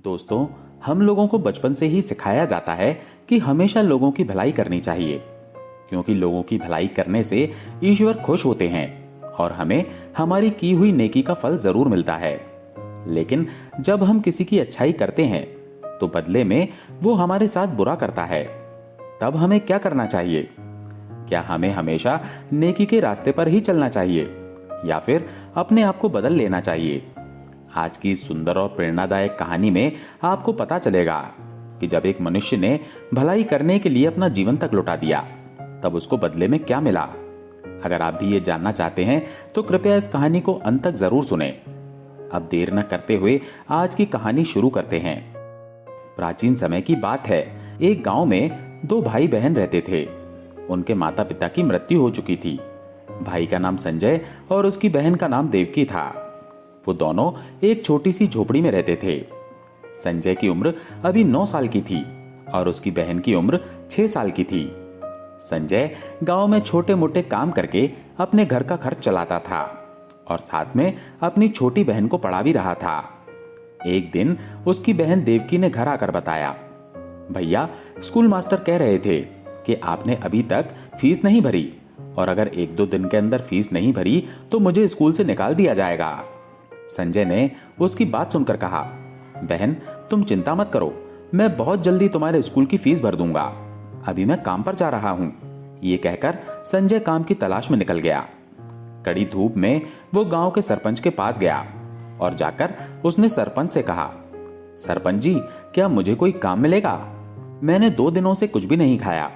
दोस्तों, हम लोगों को बचपन से ही सिखाया जाता है कि हमेशा लोगों की भलाई करनी चाहिए, क्योंकि लोगों की भलाई करने से ईश्वर खुश होते हैं और हमें हमारी की हुई नेकी का फल जरूर मिलता है। लेकिन जब हम किसी की अच्छाई करते हैं तो बदले में वो हमारे साथ बुरा करता है, तब हमें क्या करना चाहिए? क्या हमें हमेशा नेकी के रास्ते पर ही चलना चाहिए या फिर अपने आप को बदल लेना चाहिए? आज की इस सुंदर और प्रेरणादायक कहानी में आपको पता चलेगा कि जब एक मनुष्य ने भलाई करने के लिए अपना जीवन तक लुटा दिया, तब उसको बदले में क्या मिला। अगर आप भी ये जानना चाहते हैं तो कृपया इस कहानी को अंत तक जरूर सुने। अब देर न करते हुए आज की कहानी शुरू करते हैं। प्राचीन समय की बात है। एक गांव में दो भाई बहन रहते थे। उनके माता पिता की मृत्यु हो चुकी थी। भाई का नाम संजय और उसकी बहन का नाम देवकी था। वो दोनों एक छोटी सी झोपड़ी में रहते थे। संजय की उम्र अभी 9 साल की थी और उसकी बहन की उम्र 6 साल की थी। संजय गांव में छोटे मोटे काम करके अपने घर का खर्च चलाता था और साथ में अपनी छोटी बहन को पढ़ा भी रहा था। एक दिन उसकी बहन देवकी ने घर आकर बताया, भैया, स्कूल मास्टर कह रहे थे कि आपने अभी तक फीस नहीं भरी और अगर 1-2 दिन के अंदर फीस नहीं भरी तो मुझे स्कूल से निकाल दिया जाएगा। संजय ने उसकी बात सुनकर कहा, बहन, तुम चिंता मत करो, मैं बहुत जल्दी तुम्हारे स्कूल की फीस भर दूंगा। अभी मैं काम पर जा रहा हूं। ये कहकर संजय काम की तलाश में निकल गया। कड़ी धूप में वो गांव के सरपंच के पास गया और जाकर उसने सरपंच से कहा, सरपंच जी, क्या मुझे कोई काम मिलेगा? मैंने 2 दिनों से कुछ भी नहीं खाया।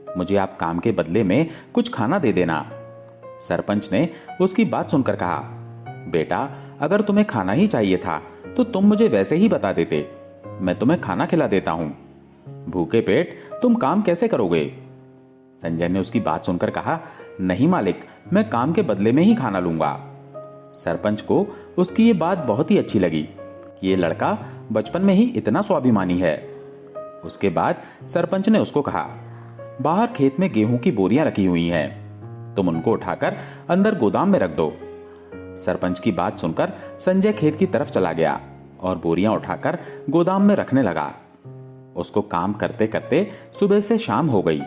मुझे आप काम के बदले में कुछ खाना दे देना। सरपंच ने उसकी बात सुनकर कहा, बेटा, अगर तुम्हें खाना ही चाहिए था तो तुम मुझे वैसे ही बता देते, मैं तुम्हें खाना खिला देता हूं। भूखे पेट तुम काम कैसे करोगे? संजय ने उसकी बात सुनकर कहा, नहीं मालिक, मैं काम के बदले में ही खाना लूंगा। सरपंच को उसकी ये बात बहुत ही अच्छी लगी कि ये लड़का बचपन में ही इतना स्वाभिमानी है। उसके बाद सरपंच ने उसको कहा, बाहर खेत में गेहूं की बोरियां रखी हुई हैं, तुम उनको उठाकर अंदर गोदाम में रख दो। सरपंच की बात सुनकर संजय खेत की तरफ चला गया और बोरियां उठाकर गोदाम में रखने लगा। उसको काम करते करते सुबह से शाम हो गई,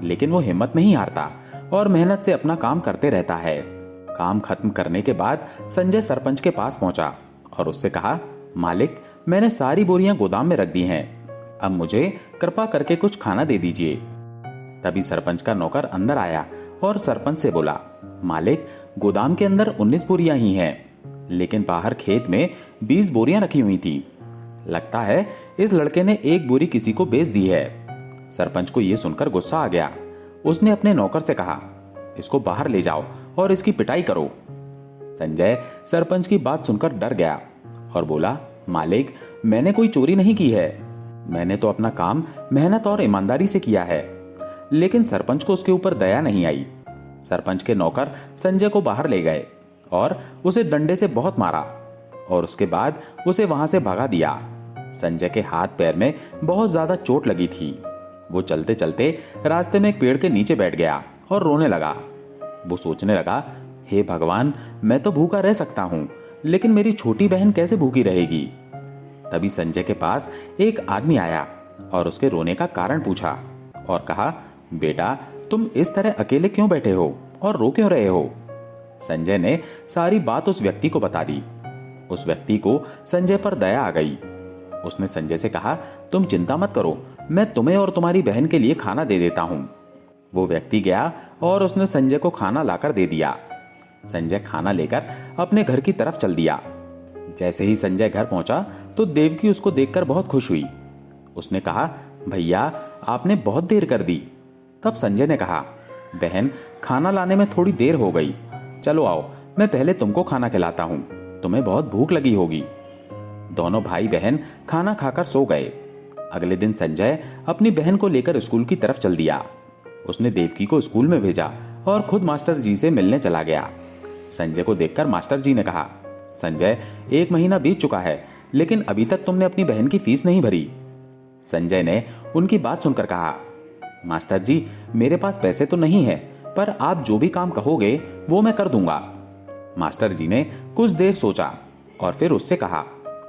लेकिन वो हिम्मत नहीं हारता और मेहनत से अपना काम करते रहता है। काम खत्म करने के बाद संजय सरपंच के पास पहुंचा और उससे कहा, मालिक, मैंने सारी बोरियां गोदाम में रख दी हैं, अब मुझे कृपा करके कुछ खाना दे दीजिए। तभी सरपंच का नौकर अंदर आया और सरपंच से बोला, मालिक, गोदाम के अंदर 19 बोरियां ही हैं, लेकिन बाहर खेत में 20 बोरियां रखी हुई थी। लगता है इस लड़के ने एक बोरी किसी को बेच दी है। सरपंच को यह सुनकर गुस्सा आ गया। उसने अपने नौकर से कहा, इसको बाहर ले जाओ और इसकी पिटाई करो। संजय सरपंच की बात सुनकर डर गया और बोला, मालिक, मैंने कोई चोरी नहीं की है, मैंने तो अपना काम मेहनत और ईमानदारी से किया है। लेकिन सरपंच को उसके ऊपर दया नहीं आई। सरपंच के नौकर संजय को बाहर ले गए और उसे डंडे से बहुत मारा और उसके बाद उसे वहां से भगा दिया। संजय के हाथ पैर में बहुत ज्यादा चोट लगी थी। वो चलते चलते रास्ते में एक पेड़ के नीचे बैठ गया और रोने लगा। वो सोचने लगा, हे भगवान, मैं तो भूखा रह सकता हूं, लेकिन मेरी छोटी बहन कैसे भूखी रहेगी? तभी संजय के पास एक आदमी आया और उसके रोने का कारण पूछा और कहा, बेटा, तुम इस तरह अकेले क्यों बैठे हो और रो क्यों रहे हो? संजय ने सारी बात उस व्यक्ति को बता दी। उस व्यक्ति को संजय पर दया आ गई। उसने संजय से कहा, तुम चिंता मत करो, मैं तुम्हें और तुम्हारी बहन के लिए खाना दे देता हूं। वो व्यक्ति गया और उसने संजय को खाना लाकर दे दिया। संजय खाना लेकर अपने घर की तरफ चल दिया। जैसे ही संजय घर पहुंचा तो देवकी उसको देखकर बहुत खुश हुई। उसने कहा, भैया, आपने बहुत देर कर दी। तब संजय ने कहा, बहन, खाना लाने में थोड़ी देर हो गई, चलो आओ, मैं पहले तुमको खाना खिलाता हूं, तुम्हें बहुत भूख लगी होगी। दोनों भाई बहन खाना खाकर सो गए। अगले दिन संजय अपनी बहन को लेकर स्कूल की तरफ चल दिया। उसने देवकी को स्कूल में भेजा और खुद मास्टर जी से मिलने चला गया। संजय को देखकर मास्टर जी ने कहा, संजय, 1 महीना बीत चुका है, लेकिन अभी तक तुमने अपनी बहन की फीस नहीं भरी। संजय ने उनकी बात सुनकर कहा, मास्टर जी, मेरे पास पैसे तो नहीं है, पर आप जो भी काम कहोगे वो मैं कर दूंगा। मास्टर जी ने कुछ देर सोचा और फिर उससे कहा,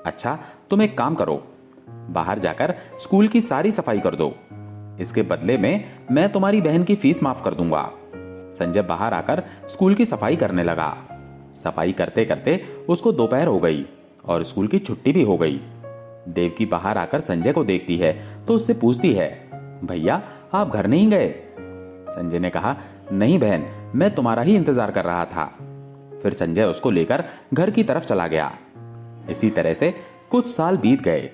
अच्छा, तुम एक काम करो, बाहर जाकर स्कूल की सारी सफाई कर दो। इसके बदले में मैं तुम्हारी बहन की फीस माफ कर दूंगा। संजय बाहर आकर स्कूल की सफाई करने लगा। सफाई करते करते उसको दोपहर हो गई और स्कूल की छुट्टी भी हो गई। देवकी बाहर आकर संजय को देखती है तो उससे पूछती है, भैया आप घर नहीं गए? संजय ने कहा, नहीं बहन, मैं तुम्हारा ही इंतजार कर रहा था। फिर संजय उसको लेकर घर की तरफ चला गया। इसी तरह से कुछ साल बीत गए।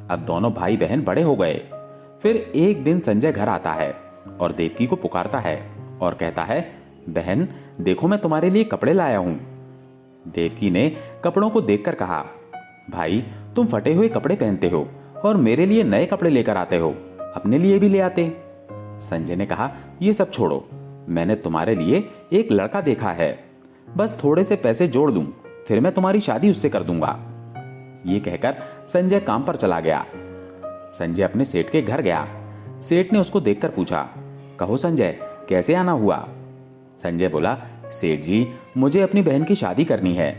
अब दोनों भाई बहन बड़े हो गए। फिर एक दिन संजय घर आता है और देवकी को पुकारता है और कहता है, बहन देखो मैं तुम्हारे लिए कपड़े लाया हूं। देवकी ने कपड़ों को देखकर कहा, भाई तुम फटे हुए कपड़े पहनते हो और मेरे लिए नए कपड़े लेकर आते हो, अपने लिए भी ले आते। संजय ने कहा, ये सब छोड़ो, मैंने तुम्हारे लिए एक लड़का देखा है, बस थोड़े से पैसे जोड़ दूं, फिर मैं तुम्हारी शादी उससे कर दूंगा। ये कहकर संजय काम पर चला गया। संजय अपने सेठ के घर गया। सेठ ने उसको देखकर पूछा, कहो संजय, कैसे आना हुआ? संजय बोला, सेठ जी मुझे अपनी बहन की शादी करनी है।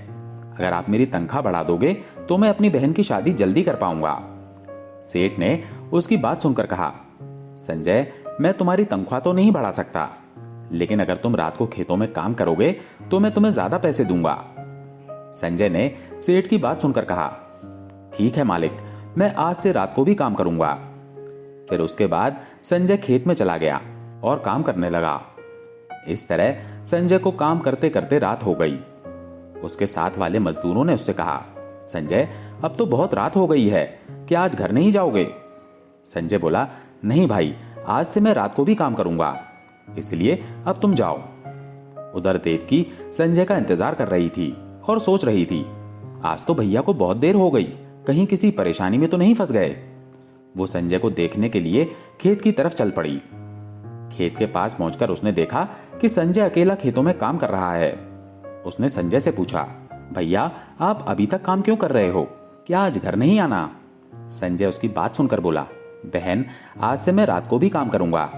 अगर आप मेरी तनख्वाह बढ़ा दोगे तो मैं अपनी बहन की शादी जल्दी कर पाऊंगा। सेठ ने उसकी बात सुनकर कहा, संजय मैं तुम्हारी तनख्वाह तो नहीं बढ़ा सकता, लेकिन अगर तुम रात को खेतों में काम करोगे तो मैं तुम्हें ज्यादा पैसे दूंगा। संजय ने सेठ की बात सुनकर कहा, ठीक है मालिक, मैं आज से रात को भी काम करूंगा। फिर उसके बाद संजय खेत में चला गया और काम करने लगा। इस तरह संजय को काम करते करते रात हो गई। उसके साथ वाले मजदूरों ने उससे कहा, संजय अब तो बहुत रात हो गई है, क्या आज घर नहीं जाओगे? संजय बोला, नहीं भाई, आज से मैं रात को भी काम करूंगा, इसलिए अब तुम जाओ। उधर देवकी संजय का इंतजार कर रही थी और सोच रही थी, आज तो भैया को बहुत देर हो गई, कहीं किसी परेशानी में तो नहीं फंस गए। वो संजय को देखने के लिए खेत की तरफ चल पड़ी। खेत के पास पहुंचकर उसने देखा कि संजय अकेला खेतों में काम कर रहा है। उसने संजय से पूछा, भैया आप अभी तक काम क्यों कर रहे हो, क्या आज घर नहीं आना? संजय उसकी बात सुनकर बोला, बहन आज से मैं रात को भी काम करूंगा,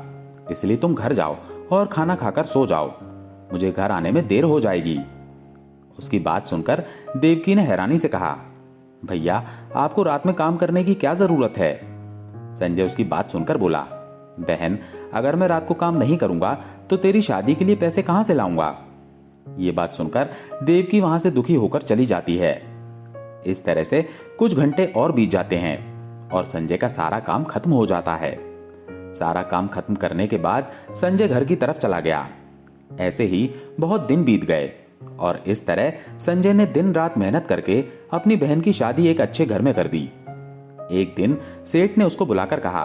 इसलिए तुम घर जाओ और खाना खाकर सो जाओ, मुझे घर आने में देर हो जाएगी। उसकी बात सुनकर देवकी ने हैरानी से कहा, भैया आपको रात में काम करने की क्या जरूरत है? संजय उसकी बात सुनकर बोला, बहन अगर मैं रात को काम नहीं करूंगा तो तेरी शादी के लिए पैसे कहां से लाऊंगा? ये बात सुनकर देवकी वहां से दुखी होकर चली जाती है। इस तरह से कुछ घंटे और बीत जाते हैं और संजय का सारा काम खत्म हो जाता है। सारा काम खत्म करने के बाद संजय घर की तरफ चला गया। ऐसे ही बहुत दिन बीत गए और इस तरह संजय ने दिन रात मेहनत करके अपनी बहन की शादी एक अच्छे घर में कर दी। एक दिन सेठ ने उसको बुलाकर कहा,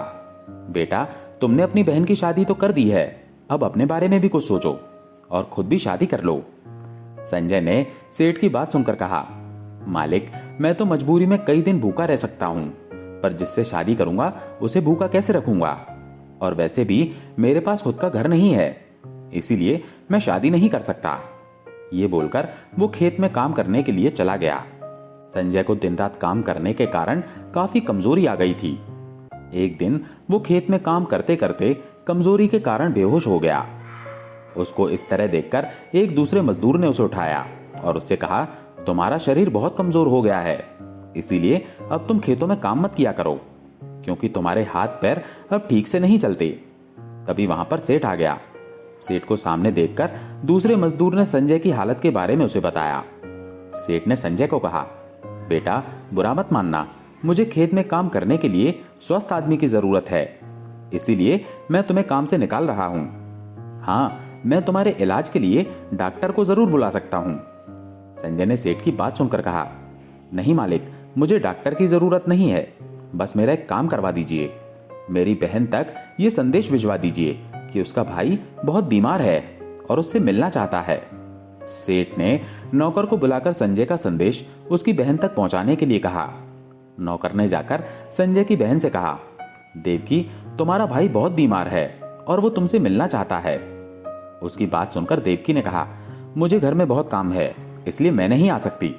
बेटा तुमने अपनी बहन की शादी तो कर दी है, अब अपने बारे में भी कुछ सोचो और खुद भी शादी कर लो। संजय ने सेठ की बात सुनकर कहा, मालिक मैं तो मजबूरी में कई दिन भूखा रह सकता हूं, पर जिससे शादी करूंगा उसे भूखा कैसे रखूंगा? और वैसे भी मेरे पास खुद का घर नहीं है, इसीलिए मैं शादी नहीं कर सकता। ये बोलकर वो खेत में काम करने के लिए चला गया। संजय को दिन रात काम करने के कारण काफी कमजोरी आ गई थी। एक दिन वो खेत में काम करते करते कमजोरी के कारण बेहोश हो गया। उसको इस तरह देखकर एक दूसरे मजदूर ने उसे उठाया और उससे कहा, तुम्हारा शरीर बहुत कमजोर हो गया है, इसीलिए अब तुम खेतों में काम मत किया करो, क्योंकि तुम्हारे हाथ पैर अब ठीक से नहीं चलते। तभी वहां पर सेठ आ गया। सेठ को सामने देखकर दूसरे मजदूर ने संजय की हालत के बारे में उसे बताया। सेठ ने संजय को कहा, बेटा बुरा मत मानना, मुझे खेत में काम करने के लिए स्वस्थ आदमी की जरूरत है, इसीलिए मैं तुम्हें काम से निकाल रहा हूं। हाँ, मैं तुम्हारे इलाज के लिए डॉक्टर को जरूर बुला सकता हूं। संजय ने सेठ की बात सुनकर कहा, नहीं मालिक, मुझे डॉक्टर की जरूरत नहीं है, बस मेरा एक काम करवा दीजिए, मेरी बहन तक ये संदेश भिजवा दीजिए कि उसका भाई बहुत बीमार है और उससे मिलना चाहता है। सेठ ने नौकर को बुलाकर संजय का संदेश उसकी बहन तक पहुंचाने के लिए कहा। नौकर ने जाकर संजय की बहन से कहा, देवकी तुम्हारा भाई बहुत बीमार है और वो तुमसे मिलना चाहता है। उसकी बात सुनकर देवकी ने कहा, मुझे घर में बहुत काम है, इसलिए मैं नहीं आ सकती।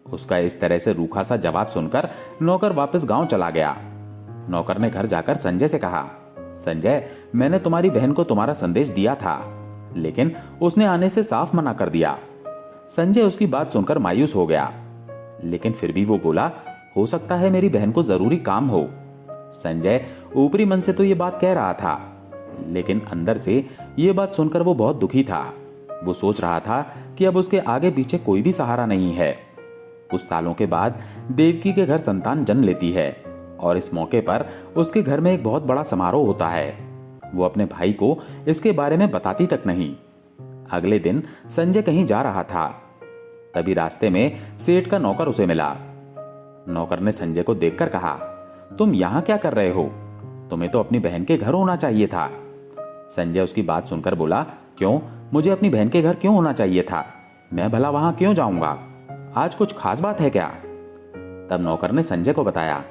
उसका इस तरह से रूखा सा जवाब सुनकर नौकर वापस गांव चला गया। नौकर ने घर जाकर संजय से कहा, संजय मैंने तुम्हारी बहन को तुम्हारा संदेश दिया था, लेकिन उसने आने से साफ मना कर दिया। संजय उसकी बात सुनकर मायूस हो गया, लेकिन फिर भी वो बोला, हो सकता है मेरी बहन को जरूरी काम हो। संजय ऊपरी मन से तो ये बात कह रहा था, लेकिन अंदर से ये बात सुनकर वो बहुत दुखी था। वो सोच रहा था कि अब उसके आगे पीछे कोई भी सहारा नहीं है। कुछ सालों के बाद देवकी के घर संतान जन्म लेती है और इस मौके पर उसके घर में एक बहुत बड़ा समारोह होता है। वो अपने भाई को इसके बारे में बताती तक नहीं। अगले दिन संजय कहीं जा रहा था, तभी रास्ते में सेठ का नौकर उसे मिला। नौकर ने संजय को देखकर कहा, तुम यहां क्या कर रहे हो? तुम्हें तो अपनी बहन के घर होना चाहिए था। संजय उसकी बात सुनकर बोला, क्यों, मुझे अपनी बहन के घर क्यों होना चाहिए था? मैं भला वहां क्यों जाऊंगा? आज कुछ खास बात है क्या? तब नौकर ने संजय को बताया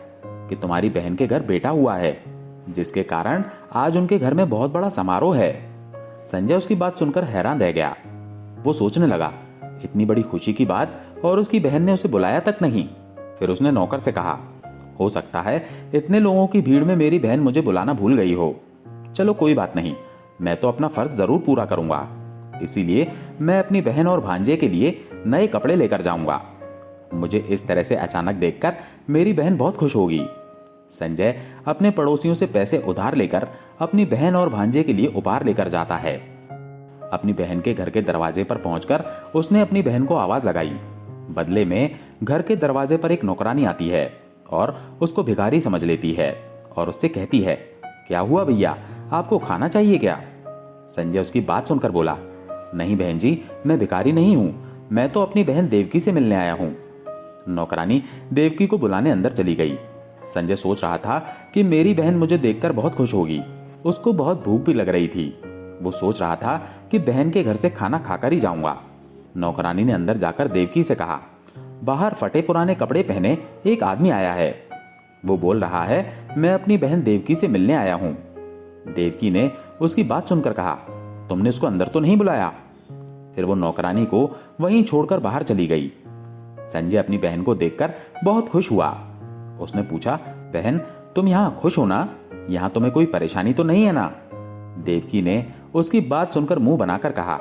कि तुम्हारी बहन के घर बेटा हुआ है, जिसके कारण आज उनके घर में बहुत बड़ा समारोह है। संजय उसकी बात सुनकर हैरान रह गया। वो सोचने लगा, इतनी बड़ी खुशी की बात, और उसकी बहन ने उसे बुलाया तक नहीं। फिर उसने नौकर से कहा, हो सकता है इतने लोगों की भीड़ में मेरी बहन मुझे बुलाना भूल गई हो। चलो कोई बात नहीं, मैं तो अपना फर्ज जरूर पूरा करूंगा। इसीलिए मैं अपनी बहन और भांजे के लिए नए कपड़े लेकर जाऊंगा। मुझे इस तरह से अचानक देखकर मेरी बहन बहुत खुश होगी। संजय अपने पड़ोसियों से पैसे उधार लेकर अपनी बहन और भांजे के लिए उपहार लेकर जाता है। अपनी बहन के घर के दरवाजे पर पहुंचकर उसने अपनी बहन को आवाज लगाई। बदले में घर के दरवाजे पर एक नौकरानी आती है और उसको भिखारी समझ लेती है और उससे कहती है, क्या हुआ भैया, आपको खाना चाहिए क्या? संजय उसकी बात सुनकर बोला, नहीं बहन जी, मैं भिखारी नहीं हूं, मैं तो अपनी बहन देवकी से मिलने आया हूं। नौकरानी देवकी को बुलाने अंदर चली गई। संजय सोच रहा था कि मेरी बहन मुझे देखकर बहुत खुश होगी। उसको बहुत भूख भी लग रही थी। वो सोच रहा था कि बहन के घर से खाना खाकर ही जाऊंगा। नौकरानी ने अंदर जाकर देवकी से कहा, बाहर फटे पुराने कपड़े पहने एक आदमी आया है। वो बोल रहा है, मैं अपनी बहन देवकी से मिलने आया हूं। देवकी ने उसकी बात सुनकर कहा, तुमने उसको अंदर तो नहीं बुलाया? फिर वो नौकरानी को वहीं छोड़कर बाहर चली गई। संजय अपनी बहन को देखकर बहुत खुश हुआ। उसने पूछा, बहन तुम यहाँ खुश हो ना? यहाँ तुम्हें कोई परेशानी तो नहीं है ना? देवकी ने उसकी बात सुनकर मुंह बनाकर कहा,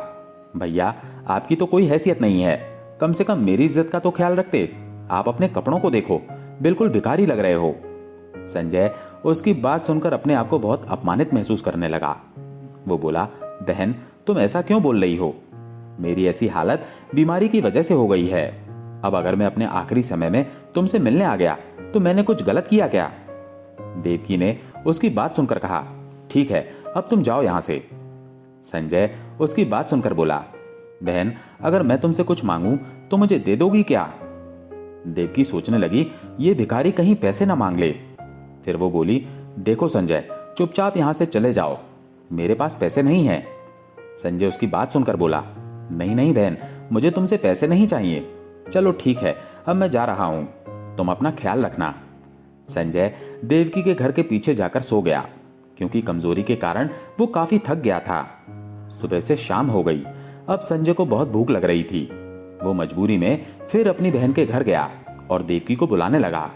भैया आपकी तो कोई हैसियत नहीं है, कम से कम मेरी इज्जत का तो ख्याल रखते। आप अपने कपड़ों को देखो, बिल्कुल भिखारी लग रहे हो। संजय उसकी बात सुनकर अपने आप को बहुत अपमानित महसूस करने लगा। वो बोला, बहन तुम ऐसा क्यों बोल रही हो? मेरी ऐसी हालत बीमारी की वजह से हो गई है। अब अगर मैं अपने आखिरी समय में तुमसे मिलने आ गया तो मैंने कुछ गलत किया क्या? देवकी ने उसकी बात सुनकर कहा, ठीक है, अब तुम जाओ यहां से। संजय उसकी बात सुनकर बोला, बहन अगर मैं तुमसे कुछ मांगूं तो मुझे दे दोगी क्या? देवकी सोचने लगी, ये भिखारी कहीं पैसे ना मांग ले। फिर वो बोली, देखो संजय, चुपचाप यहां से चले जाओ, मेरे पास पैसे नहीं हैं। संजय उसकी बात सुनकर बोला, नहीं नहीं बहन, मुझे तुमसे पैसे नहीं चाहिए। चलो ठीक है, अब मैं जा रहा हूं, तुम अपना ख्याल रखना। संजय देवकी के घर के पीछे जाकर सो गया, क्योंकि कमजोरी के कारण वो काफी थक गया था। सुबह से शाम हो गई। अब संजय को बहुत भूख लग रही थी। वो मजबूरी में फिर अपनी बहन के घर गया और देवकी को बुलाने लगा।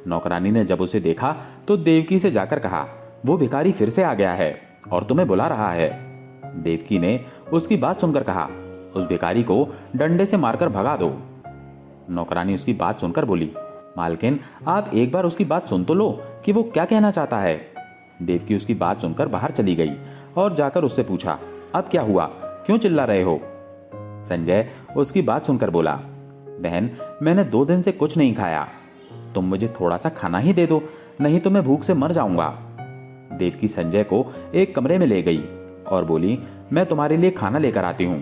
नौकरानी ने जब उसे देखा तो देवकी से जाकर कहा, वो भिखारी फिर से आ गया है और तुम्हें बुला रहा है। देवकी ने उसकी बात सुनकर कहा, उस भिखारी को डंडे से मारकर भगा दो। नौकरानी उसकी बात सुनकर बोली, मालकिन आप एक बार उसकी बात सुन तो लो कि वो क्या कहना चाहता है। देवकी उसकी बात सुनकर बाहर चली गई और जाकर उससे पूछा, अब क्या हुआ, क्यों चिल्ला रहे हो? संजय उसकी बात सुनकर बोला, बहन मैंने 2 दिन से कुछ नहीं खाया, तुम मुझे थोड़ा सा खाना ही दे दो, नहीं तो मैं भूख से मर जाऊंगा। देवकी संजय को एक कमरे में ले गई और बोली, मैं तुम्हारे लिए खाना लेकर आती हूं,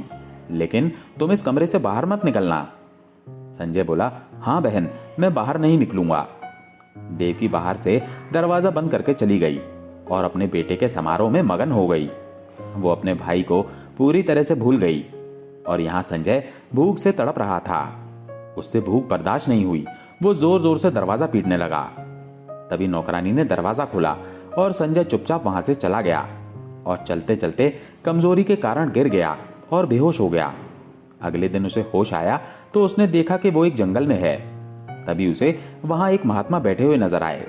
लेकिन तुम इस कमरे से बाहर मत निकलना। संजय बोला, हाँ बहन, मैं बाहर नहीं निकलूंगा। देवकी बाहर से दरवाजा बंद करके चली गई और अपने बेटे के समारोह में मगन हो गई। वो अपने भाई को पूरी तरह से भूल गई और यहाँ संजय भूख से तड़प रहा था। उससे भूख बर्दाश्त नहीं हुई, वो जोर जोर से दरवाजा पीटने लगा। तभी नौकरानी ने दरवाजा खोला और संजय चुपचाप वहां से चला गया और चलते चलते कमजोरी के कारण गिर गया और बेहोश हो गया। अगले दिन उसे होश आया तो उसने देखा कि वो एक जंगल में है। तभी उसे वहां एक महात्मा बैठे हुए नजर आए।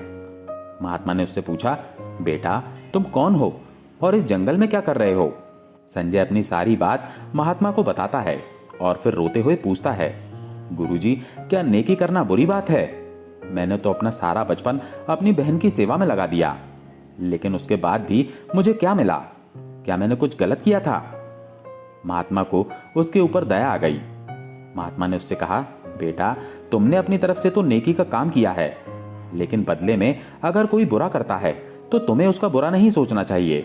महात्मा ने उससे पूछा, बेटा तुम कौन हो और इस जंगल में क्या कर रहे हो? संजय अपनी सारी बात महात्मा को बताता है और फिर रोते हुए पूछता है, गुरुजी क्या नेकी करना बुरी बात है? मैंने तो अपना सारा बचपन अपनी बहन की सेवा में लगा दिया, लेकिन उसके बाद भी मुझे क्या मिला? क्या मैंने कुछ गलत किया था? महात्मा को उसके ऊपर दया आ गई। महात्मा ने उससे कहा, बेटा, तुमने अपनी तरफ से तो नेकी का काम किया है, लेकिन बदले में अगर कोई बुरा करता है तो तुम्हें उसका बुरा नहीं सोचना चाहिए,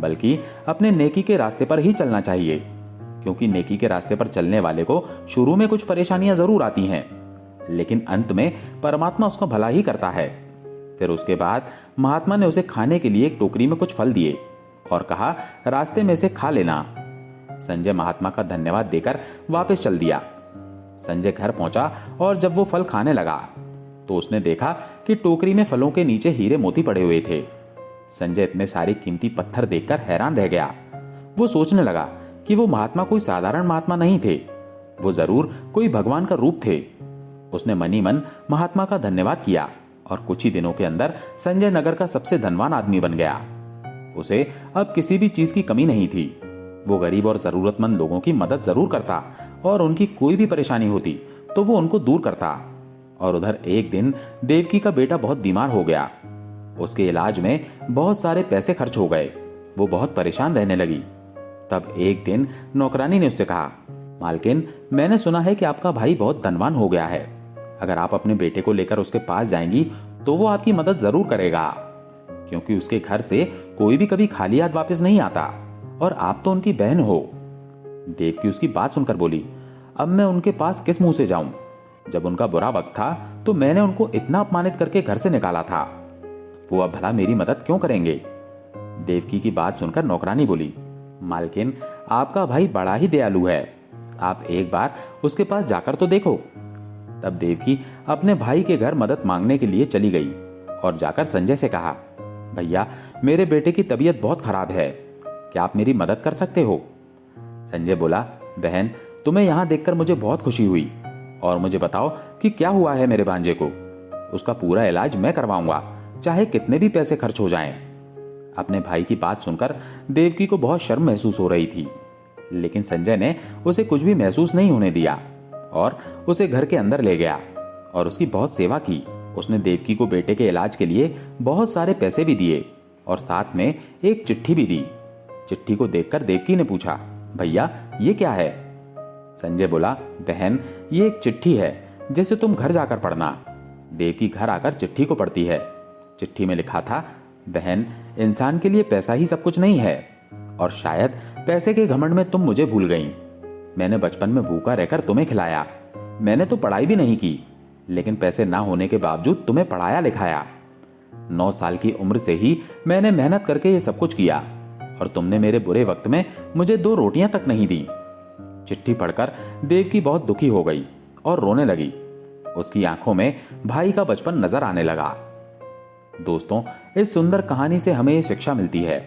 बल्कि अपने नेकी के रास्ते पर ही चलना चाहिए। क्योंकि नेकी के रास्ते पर चलने वाले को शुरू में कुछ परेशानियां जरूर आती हैं, लेकिन अंत में परमात्मा उसका भला ही करता है। फिर उसके बाद महात्मा ने उसे खाने के लिए एक टोकरी में कुछ फल दिए और कहा, रास्ते में से खा लेना। संजय महात्मा का धन्यवाद देकर वापस चल दिया। संजय घर पहुंचा और जब वो फल खाने लगा तो उसने देखा कि टोकरी में फलों के नीचे हीरे मोती पड़े हुए थे। संजय इतने सारे कीमती पत्थर देखकर हैरान रह गया। वो सोचने लगा कि वो महात्मा कोई साधारण महात्मा नहीं थे, वो जरूर कोई भगवान का रूप थे। उसने मनी मन महात्मा का धन्यवाद किया और कुछ ही दिनों के अंदर संजय नगर का सबसे धनवान आदमी बन गया। उसे अब किसी भी चीज की कमी नहीं थी। वो गरीब और जरूरतमंद लोगों की मदद जरूर करता और उनकी कोई भी परेशानी होती तो वो उनको दूर करता। और उधर एक दिन देवकी का बेटा बहुत बीमार हो गया। उसके इलाज में बहुत सारे पैसे खर्च हो गए। वो बहुत परेशान रहने लगी। तब एक दिन नौकरानी ने उससे कहा, मालकिन, मैंने सुना है कि आपका भाई बहुत धनवान हो गया है। अगर आप अपने बेटे को लेकर उसके पास जाएंगी तो वो आपकी मदद जरूर करेगा, क्योंकि उसके घर से कोई भी कभी खाली हाथ वापस नहीं आता और आप तो उनकी बहन हो। देवकी उसकी बात सुनकर बोली, अब मैं उनके पास किस मुंह से जाऊं? जब उनका बुरा वक्त था तो मैंने उनको इतना अपमानित करके घर से निकाला था। वो अब भला मेरी मदद क्यों करेंगे? देवकी की बात सुनकर नौकरानी बोली, मालकिन, आपका भाई बड़ा ही दयालु है, आप एक बार उसके पास जाकर तो देखो। तब देवकी अपने भाई के घर मदद मांगने के लिए चली गई और जाकर संजय से कहा, भैया, मेरे बेटे की तबीयत बहुत खराब है, क्या आप मेरी मदद कर सकते हो? संजय बोला, बहन, तुम्हें यहां देखकर मुझे बहुत खुशी हुई, और मुझे बताओ कि क्या हुआ है मेरे भांजे को। उसका पूरा इलाज मैं करवाऊंगा, चाहे कितने भी पैसे खर्च हो जाएं। अपने भाई की बात सुनकर देवकी को बहुत शर्म महसूस हो रही थी, लेकिन संजय ने उसे कुछ भी महसूस नहीं होने दिया और उसे घर के अंदर ले गया और उसकी बहुत सेवा की। उसने देवकी को बेटे के इलाज के लिए बहुत सारे पैसे भी दिए और साथ में एक चिट्ठी भी दी। चिट्ठी को देखकर देवकी ने पूछा, भैया, ये क्या है? संजय बोला, बहन, ये एक चिट्ठी है जिसे तुम घर जाकर पढ़ना। देवकी घर आकर चिट्ठी को पढ़ती है। चिट्ठी में लिखा था, बहन, इंसान के लिए पैसा ही सब कुछ नहीं है, और शायद पैसे के घमंड में तुम मुझे भूल गई। मैंने बचपन में भूखा रहकर तुम्हें खिलाया। मैंने तो पढ़ाई भी नहीं की, लेकिन पैसे ना होने के बावजूद तुम्हें पढ़ाया लिखाया। 9 साल की उम्र से ही मैंने मेहनत करके ये सब कुछ किया, और तुमने मेरे बुरे वक्त में मुझे 2 रोटियां तक नहीं दी। चिट्ठी पढ़कर देवकी बहुत दुखी हो गई और रोने लगी। उसकी आंखों में भाई का बचपन नजर आने लगा। दोस्तों, इस सुंदर कहानी से हमें ये शिक्षा मिलती है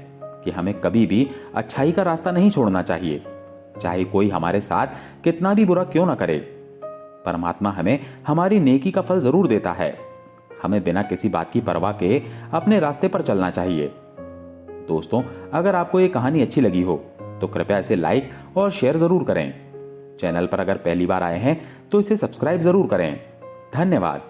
कि हमें कभी भी अच्छाई का रास्ता नहीं छोड़ना चाहिए, चाहे कोई हमारे साथ कितना भी बुरा क्यों ना करे। परमात्मा हमें हमारी नेकी का फल जरूर देता है। हमें बिना किसी बात की परवाह के अपने रास्ते पर चलना चाहिए। दोस्तों, अगर आपको ये कहानी अच्छी लगी हो तो कृपया इसे लाइक और शेयर जरूर करें। चैनल पर अगर पहली बार आए हैं तो इसे सब्सक्राइब जरूर करें। धन्यवाद।